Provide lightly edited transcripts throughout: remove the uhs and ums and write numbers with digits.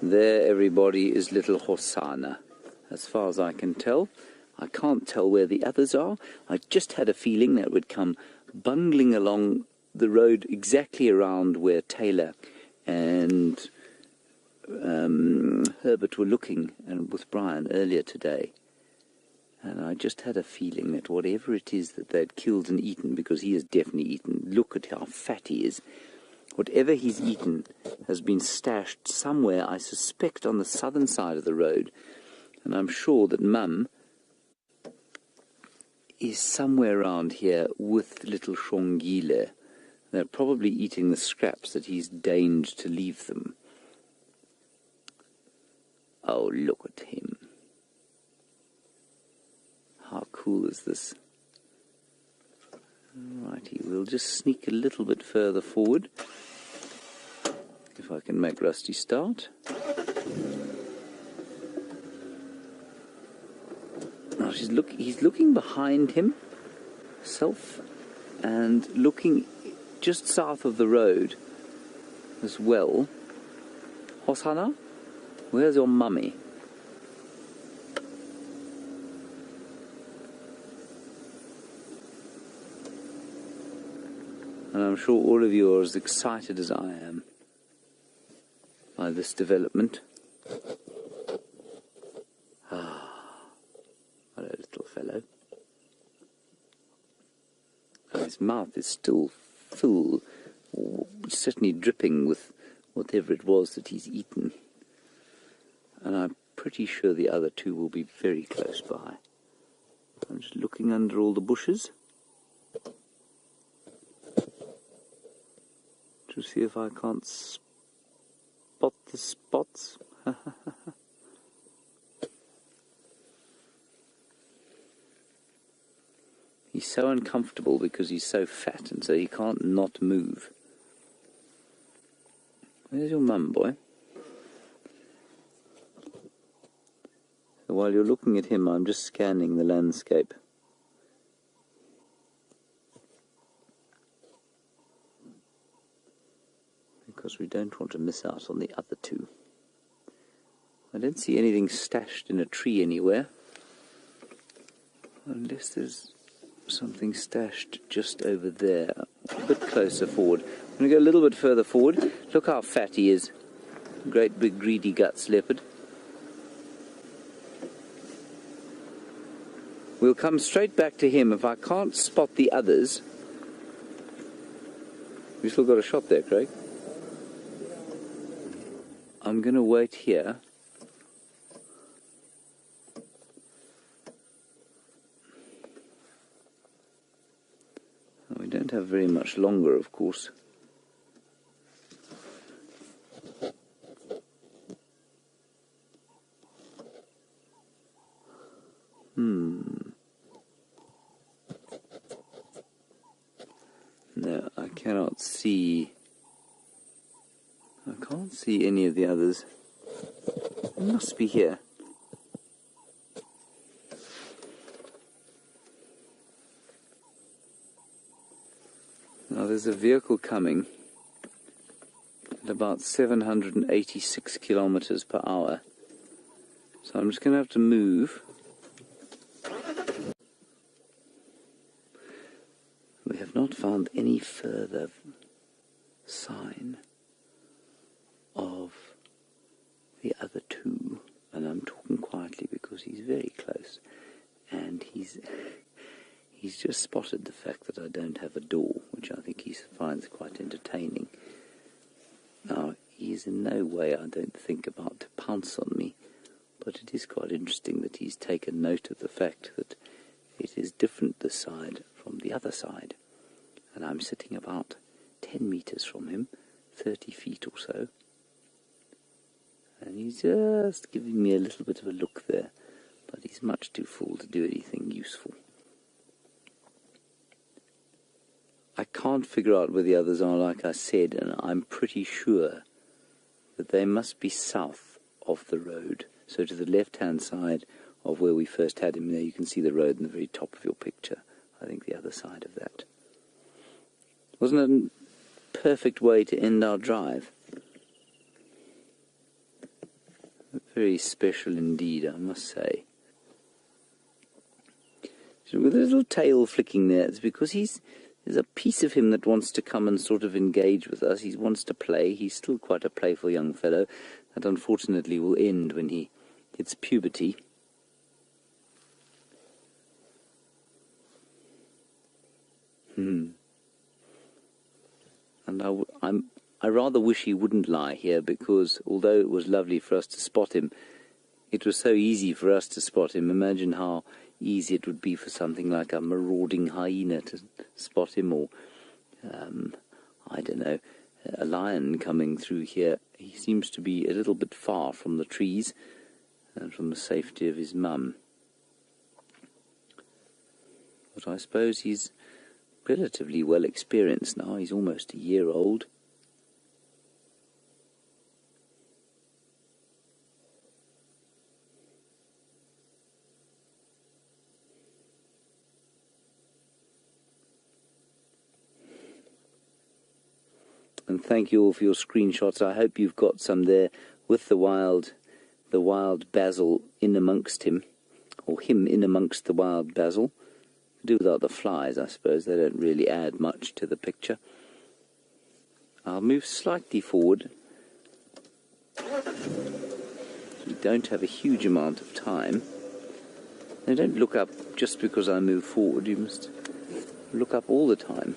There, everybody, is little Hosana, as far as I can tell. I can't tell where the others are. I just had a feeling that it would come bungling along the road exactly around where Taylor and Herbert were looking, and with Brian earlier today. And I just had a feeling that whatever it is that they'd killed and eaten, because he has definitely eaten, look at how fat he is, whatever he's eaten has been stashed somewhere, I suspect, on the southern side of the road. And I'm sure that Mum is somewhere around here with little Shongile. They're probably eating the scraps that he's deigned to leave them. Oh, look at him. How cool is this? Righty, we'll just sneak a little bit further forward. If I can make Rusty start. Now he's looking behind himself and looking just south of the road as well. Hosana, where's your mummy? And I'm sure all of you are as excited as I am by this development. Ah, what a little fellow. And his mouth is still full, certainly dripping with whatever it was that he's eaten. And I'm pretty sure the other two will be very close by. I'm just looking under all the bushes to see if I can't spot the spots. He's so uncomfortable because he's so fat, and so he can't not move. Where's your mum, boy? So while you're looking at him, I'm just scanning the landscape. Because we don't want to miss out on the other two. I don't see anything stashed in a tree anywhere. Unless there's something stashed just over there. A bit closer forward. I'm going to go a little bit further forward. Look how fat he is. Great big greedy guts, Leopard. We'll come straight back to him. If I can't spot the others... We've still got a shot there, Craig. I'm going to wait here. We don't have very much longer, of course. No, I cannot see... I can't see any of the others. It must be here. Now there's a vehicle coming at about 786 kilometers per hour. So I'm just going to have to move. We have not found any further sign of the other two, and I'm talking quietly because he's very close, and he's just spotted the fact that I don't have a door, which I think he finds quite entertaining. Now, he's in no way, I don't think, about to pounce on me, but it is quite interesting that he's taken note of the fact that it is different this side from the other side, and I'm sitting about 10 meters from him, 30 feet or so. And he's just giving me a little bit of a look there, but he's much too full to do anything useful. I can't figure out where the others are, like I said, and I'm pretty sure that they must be south of the road. So to the left-hand side of where we first had him, there you can see the road in the very top of your picture. I think the other side of that. Wasn't it a perfect way to end our drive? Very special indeed, I must say. So with a little tail flicking there, it's because there's a piece of him that wants to come and sort of engage with us. He wants to play. He's still quite a playful young fellow. That unfortunately will end when he hits puberty. And I rather wish he wouldn't lie here, because although it was lovely for us to spot him, it was so easy for us to spot him. Imagine how easy it would be for something like a marauding hyena to spot him, or, I don't know, a lion coming through here. He seems to be a little bit far from the trees and from the safety of his mum. But I suppose he's relatively well experienced now. He's almost a year old. And thank you all for your screenshots. I hope you've got some there with the wild basil in amongst him, or him in amongst the wild basil. Do without the flies, I suppose. They don't really add much to the picture. I'll move slightly forward. We don't have a huge amount of time. Now, don't look up just because I move forward. You must look up all the time.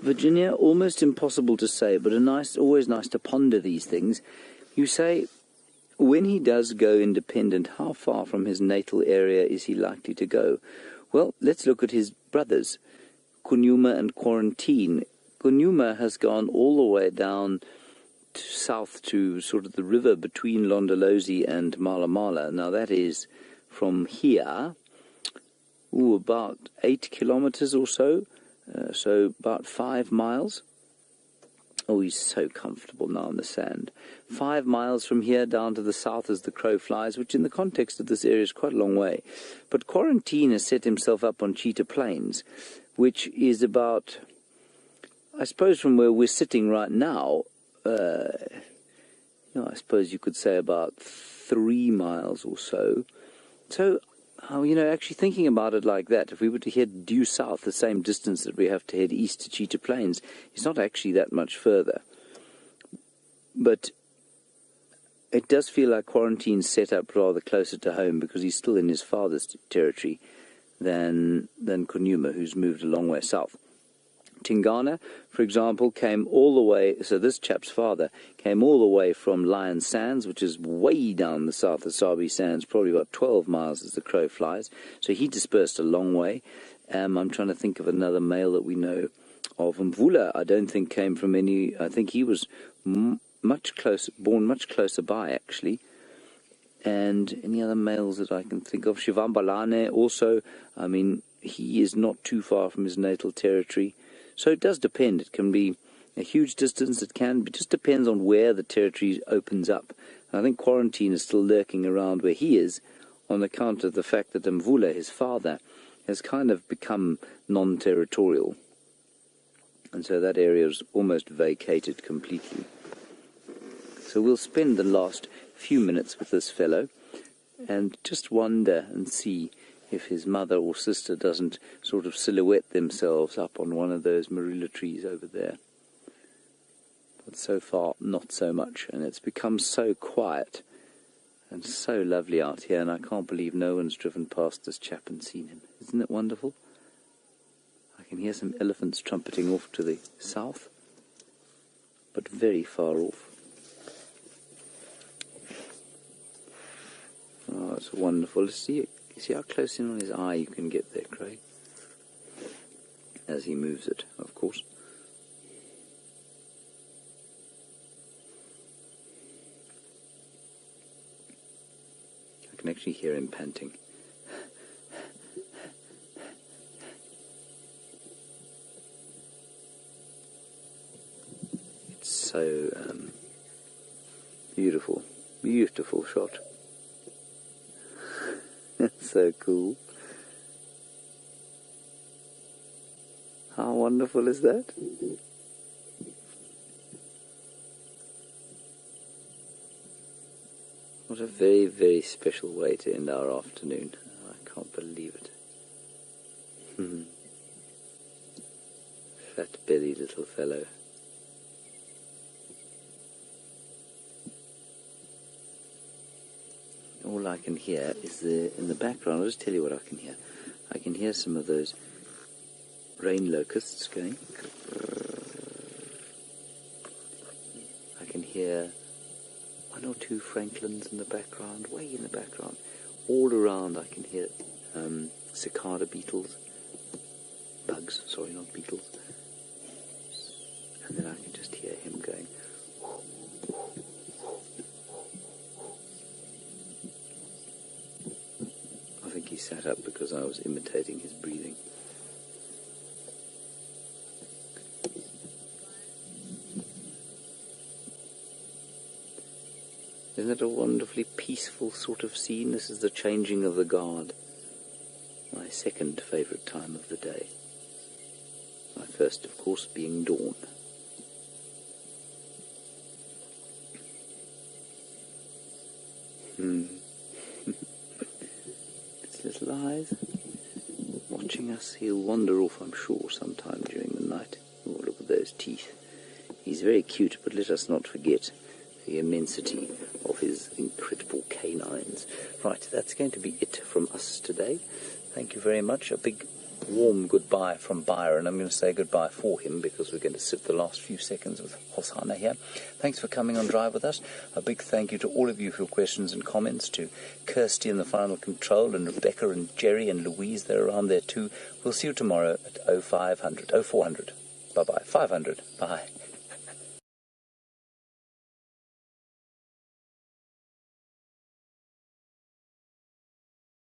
Virginia, almost impossible to say, but always nice to ponder these things. You say, when he does go independent, how far from his natal area is he likely to go? Well, let's look at his brothers, Kunyuma and Quarantine. Kunyuma has gone all the way down south to sort of the river between Londolozi and Malamala. Now that is from here, about 8 kilometers or so. So about 5 miles. Oh, he's so comfortable now in the sand. 5 miles from here down to the south as the crow flies, which in the context of this area is quite a long way. But Quarantine has set himself up on Cheetah Plains, which is about, I suppose from where we're sitting right now, I suppose you could say about 3 miles or so. So, actually thinking about it like that, if we were to head due south the same distance that we have to head east to Cheetah Plains, it's not actually that much further. But it does feel like Quarantine's set up rather closer to home, because he's still in his father's territory than Kunyuma, who's moved a long way south. Tingana, for example, came all the way, so this chap's father came all the way from Lion Sands, which is way down the south of Sabi Sands, probably about 12 miles as the crow flies. So he dispersed a long way. I'm trying to think of another male that we know of. Mvula, I don't think came from any, I think he was born much closer by, actually. And any other males that I can think of? Shivambalane also, he is not too far from his natal territory. So it does depend. It can be a huge distance. It just depends on where the territory opens up. And I think Quarantine is still lurking around where he is on account of the fact that Mvula, his father, has kind of become non-territorial. And so that area is almost vacated completely. So we'll spend the last few minutes with this fellow and just wonder and see if his mother or sister doesn't sort of silhouette themselves up on one of those marula trees over there. But so far, not so much, and it's become so quiet and so lovely out here, and I can't believe no one's driven past this chap and seen him. Isn't it wonderful? I can hear some elephants trumpeting off to the south, but very far off. Oh, it's wonderful to see it. See how close in on his eye you can get there, Craig? As he moves it, of course. I can actually hear him panting. It's so beautiful. Beautiful shot. So cool. How wonderful is that? What a very, very special way to end our afternoon. I can't believe it. Fat-bellied little fellow. All I can hear is in the background. I'll just tell you what I can hear. I can hear some of those rain locusts going. I can hear one or two francolins in the background, way in the background. All around I can hear cicada beetles. Bugs, sorry, not beetles. And then I can just hear him going. I think he sat up because I was imitating his breathing. Isn't it a wonderfully peaceful sort of scene? This is the changing of the guard. My second favourite time of the day. My first, of course, being dawn. His little eyes watching us. He'll wander off, I'm sure, sometime during the night. Oh, look at those teeth. He's very cute, but let us not forget the immensity of his incredible canines. Right, that's going to be it from us today. Thank you very much. A big warm goodbye from Byron. I'm going to say goodbye for him because we're going to sit the last few seconds with Hosana here. Thanks for coming on Drive with us. A big thank you to all of you for your questions and comments, to Kirsty in the final control, and Rebecca and Jerry and Louise. They're around there too. We'll see you tomorrow at 0400. Bye-bye. 500. Bye.